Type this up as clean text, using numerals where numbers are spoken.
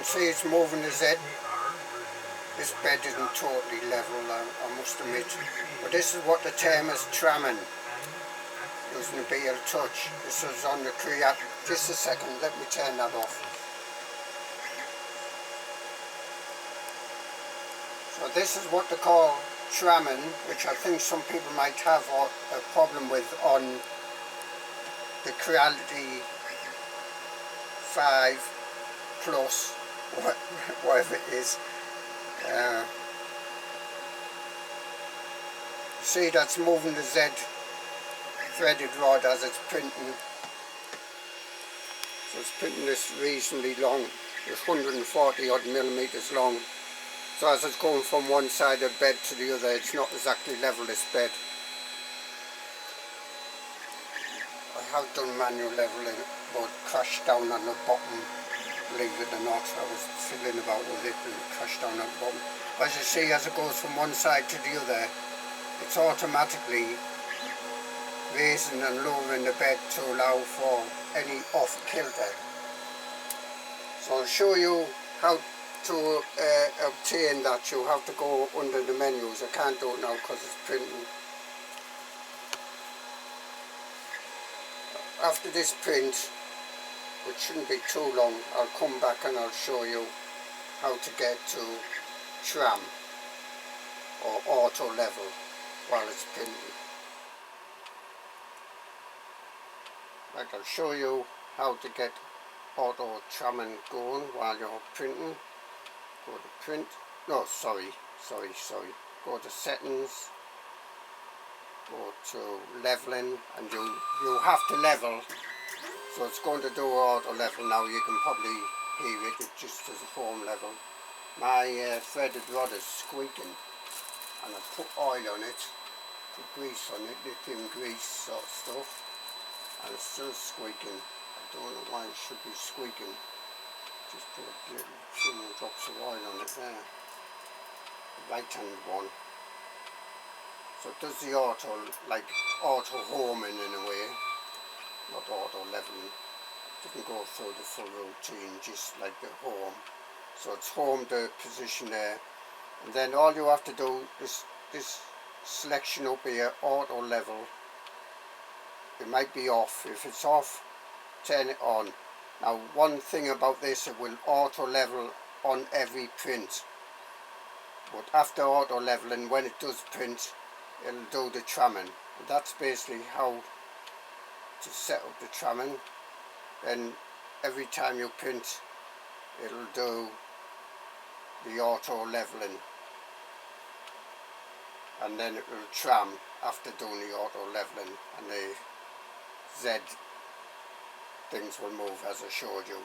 see it's moving the Z. This bed isn't totally level, I must admit. But this is what the term is tramming, using a BL touch. This is on the Creality. Just a second, let me turn that off. So this is what they call tramming, which I think some people might have a problem with on the Creality 5 Plus, whatever it is. See, that's moving the Z threaded rod as it's printing. So it's printing this reasonably long. It's 140 odd millimeters long. So as it's going from one side of the bed to the other, it's not exactly level, this bed. I have done manual leveling, but crashed down on the bottom, believe it or not. I was fiddling about with it and crashed down on the bottom. As you see, as it goes from one side to the other, it's automatically raising and lowering the bed to allow for any off kilter. So I'll show you how to obtain that. You have to go under the menus. I can't do it now because it's printing. After this print, which shouldn't be too long, I'll come back and I'll show you how to get to tram or auto level while it's printing. Right, I'll show you how to get auto tramming going while you're printing. Go to print, no, sorry, go to settings, go to leveling, and you have to level. So it's going to do auto level now. You can probably hear it just as a home level. My threaded rod is squeaking, and I put oil on it, put grease on it, lithium grease sort of stuff, and it's still squeaking. I don't know why it should be squeaking. Just put a few more drops of oil on it there. The right hand one. So it does the auto, like auto homing in a way, not auto leveling. It doesn't go through the full routine, just like the home. So it's home the position there. And then all you have to do is this selection up here, auto level. It might be off. If it's off, turn it on. Now one thing about this, it will auto level on every print, but after auto leveling, when it does print, it'll do the tramming. And that's basically how to set up the tramming. Then every time you print, it'll do the auto leveling, and then it will tram after doing the auto leveling, and the Z things will move as I showed you.